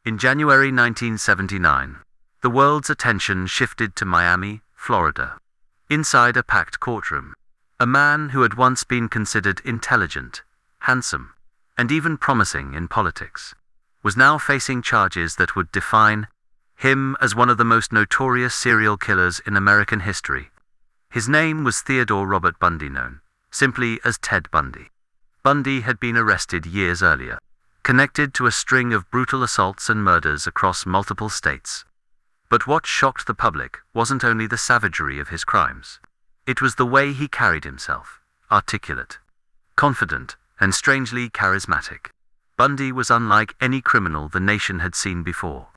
In January 1979, the world's attention shifted to Miami, Florida. Inside a packed courtroom, a man who had once been considered intelligent, handsome, and even promising in politics, was now facing charges that would define him as one of the most notorious serial killers in American history. His name was Theodore Robert Bundy, known simply as Ted Bundy. Bundy had been arrested years earlier, connected to a string of brutal assaults and murders across multiple states. But what shocked the public wasn't only the savagery of his crimes. It was the way he carried himself, articulate, confident, and strangely charismatic. Bundy was unlike any criminal the nation had seen before.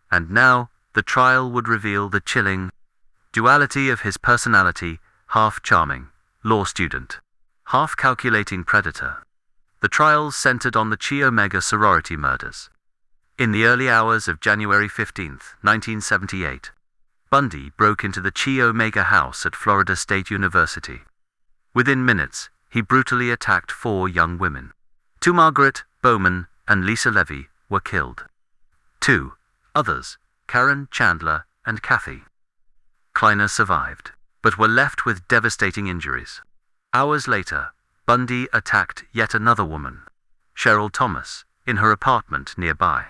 And now, the trial would reveal the chilling duality of his personality: half charming law student, half calculating predator. The trial centered on the Chi Omega sorority murders. In the early hours of January 15, 1978, Bundy broke into the Chi Omega house at Florida State University. Within minutes, he brutally attacked 4 young women. 2, Margaret Bowman and Lisa Levy, were killed. 2 others, Karen Chandler and Kathy Kleiner, survived, but were left with devastating injuries. Hours later, Bundy attacked yet another woman, Cheryl Thomas, in her apartment nearby.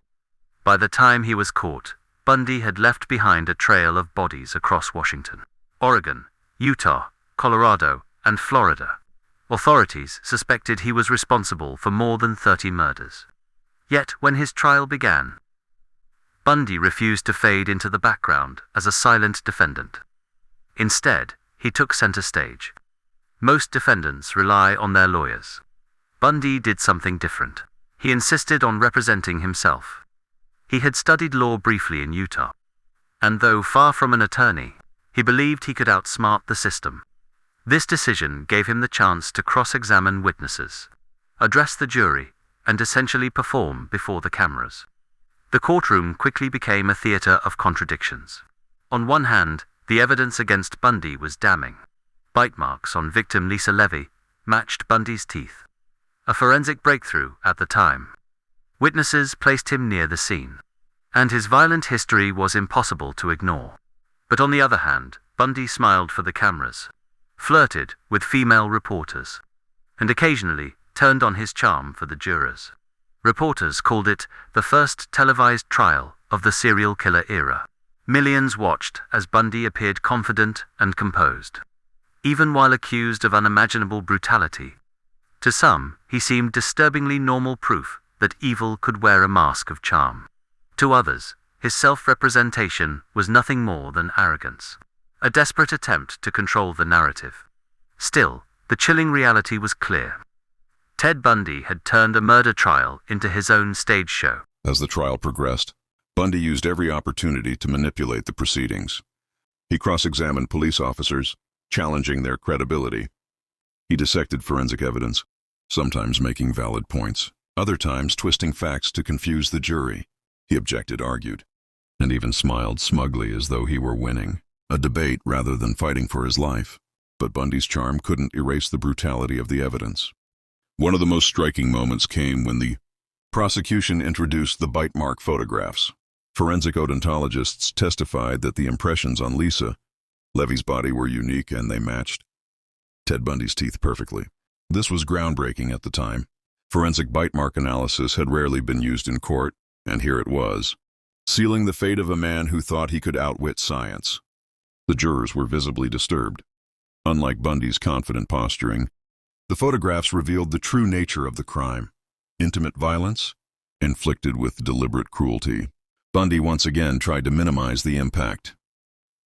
By the time he was caught, Bundy had left behind a trail of bodies across Washington, Oregon, Utah, Colorado, and Florida. Authorities suspected he was responsible for more than 30 murders. Yet, when his trial began, Bundy refused to fade into the background as a silent defendant. Instead, he took center stage. Most defendants rely on their lawyers. Bundy did something different. He insisted on representing himself. He had studied law briefly in Utah, and though far from an attorney, he believed he could outsmart the system. This decision gave him the chance to cross-examine witnesses, address the jury, and essentially perform before the cameras. The courtroom quickly became a theater of contradictions. On one hand, the evidence against Bundy was damning. Bite marks on victim Lisa Levy matched Bundy's teeth, a forensic breakthrough at the time. Witnesses placed him near the scene, and his violent history was impossible to ignore. But on the other hand, Bundy smiled for the cameras, flirted with female reporters, and occasionally turned on his charm for the jurors. Reporters called it the first televised trial of the serial killer era. Millions watched as Bundy appeared confident and composed, even while accused of unimaginable brutality. To some, he seemed disturbingly normal proof that evil could wear a mask of charm. To others, his self-representation was nothing more than arrogance, a desperate attempt to control the narrative. Still, the chilling reality was clear. Ted Bundy had turned a murder trial into his own stage show. As the trial progressed, Bundy used every opportunity to manipulate the proceedings. He cross-examined police officers, challenging their credibility. He dissected forensic evidence, sometimes making valid points, other times twisting facts to confuse the jury. He objected, argued, and even smiled smugly as though he were winning a debate rather than fighting for his life. But Bundy's charm couldn't erase the brutality of the evidence. One of the most striking moments came when the prosecution introduced the bite mark photographs. Forensic odontologists testified that the impressions on Lisa Levy's body were unique and they matched Ted Bundy's teeth perfectly. This was groundbreaking at the time. Forensic bite mark analysis had rarely been used in court, and here it was, sealing the fate of a man who thought he could outwit science. The jurors were visibly disturbed. Unlike Bundy's confident posturing, the photographs revealed the true nature of the crime: intimate violence, inflicted with deliberate cruelty. Bundy once again tried to minimize the impact.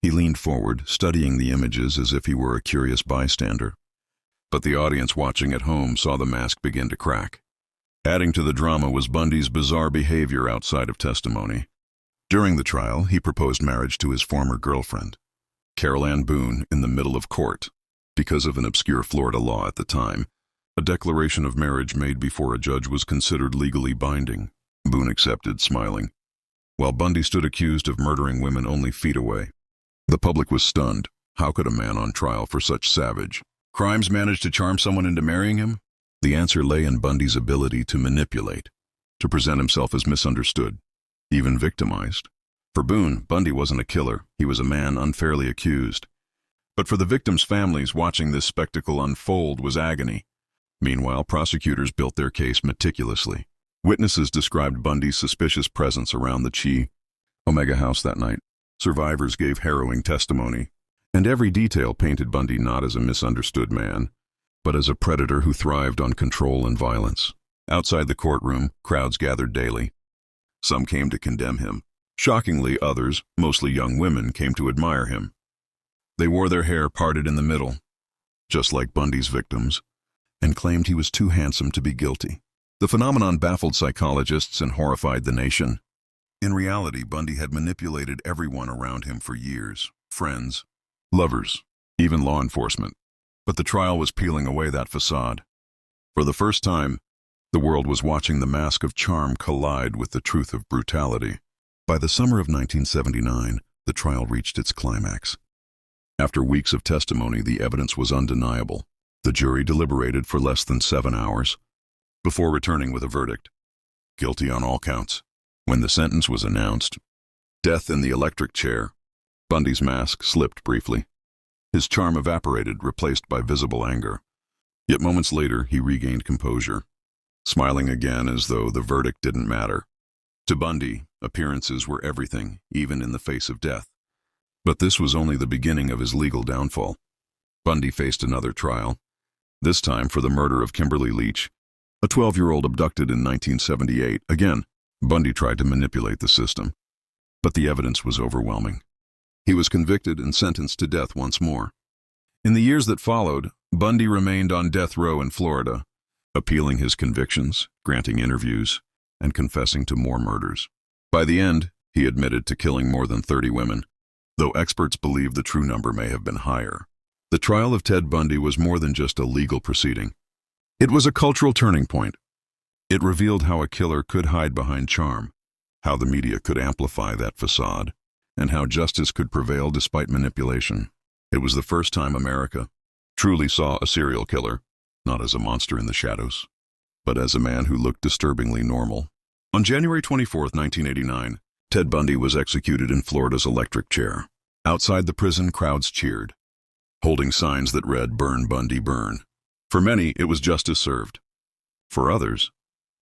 He leaned forward, studying the images as if he were a curious bystander. But the audience watching at home saw the mask begin to crack. Adding to the drama was Bundy's bizarre behavior outside of testimony. During the trial, he proposed marriage to his former girlfriend, Carol Ann Boone, in the middle of court. Because of an obscure Florida law at the time, a declaration of marriage made before a judge was considered legally binding. Boone accepted, smiling, while Bundy stood accused of murdering women only feet away. The public was stunned. How could a man on trial for such savage crimes manage to charm someone into marrying him? The answer lay in Bundy's ability to manipulate, to present himself as misunderstood. even victimized. For Boone, Bundy wasn't a killer, he was a man unfairly accused. But for the victims' families, watching this spectacle unfold was agony. Meanwhile, prosecutors built their case meticulously. Witnesses described Bundy's suspicious presence around the Chi Omega house that night. Survivors gave harrowing testimony, and every detail painted Bundy not as a misunderstood man, but as a predator who thrived on control and violence. Outside the courtroom, crowds gathered daily. Some came to condemn him. Shockingly, others, mostly young women, came to admire him. They wore their hair parted in the middle, just like Bundy's victims, and claimed he was too handsome to be guilty. The phenomenon baffled psychologists and horrified the nation. In reality, Bundy had manipulated everyone around him for years, friends, lovers, even law enforcement. But the trial was peeling away that facade. For the first time, the world was watching the mask of charm collide with the truth of brutality. By the summer of 1979, the trial reached its climax. After weeks of testimony, the evidence was undeniable. The jury deliberated for less than 7 hours before returning with a verdict: guilty on all counts. When the sentence was announced, death in the electric chair, Bundy's mask slipped briefly. His charm evaporated, replaced by visible anger. Yet moments later, he regained composure, smiling again as though the verdict didn't matter. To Bundy, appearances were everything, even in the face of death. But this was only the beginning of his legal downfall. Bundy faced another trial, this time for the murder of Kimberly Leach, a 12-year-old abducted in 1978. Again, Bundy tried to manipulate the system, but the evidence was overwhelming. He was convicted and sentenced to death once more. In the years that followed, Bundy remained on death row in Florida, appealing his convictions, granting interviews, and confessing to more murders. By the end, he admitted to killing more than 30 women, though experts believe the true number may have been higher. The trial of Ted Bundy was more than just a legal proceeding. It was a cultural turning point. It revealed how a killer could hide behind charm, how the media could amplify that facade, and how justice could prevail despite manipulation. It was the first time America truly saw a serial killer, not as a monster in the shadows, but as a man who looked disturbingly normal. On January 24, 1989, Ted Bundy was executed in Florida's electric chair. Outside the prison, crowds cheered, holding signs that read, "Burn, Bundy, burn." For many, it was justice served. For others,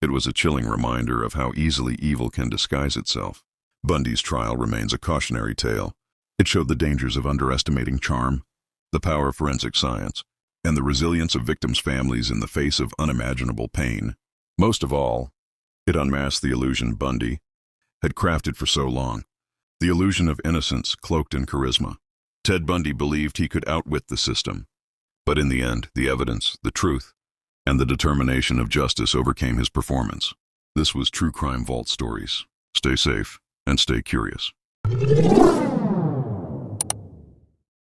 it was a chilling reminder of how easily evil can disguise itself. Bundy's trial remains a cautionary tale. It showed the dangers of underestimating charm, the power of forensic science, and the resilience of victims' families in the face of unimaginable pain. Most of all, it unmasked the illusion Bundy had crafted for so long, the illusion of innocence cloaked in charisma. Ted Bundy believed he could outwit the system, but in the end, the evidence, the truth, and the determination of justice overcame his performance. This was True Crime Vault Stories. Stay safe and stay curious.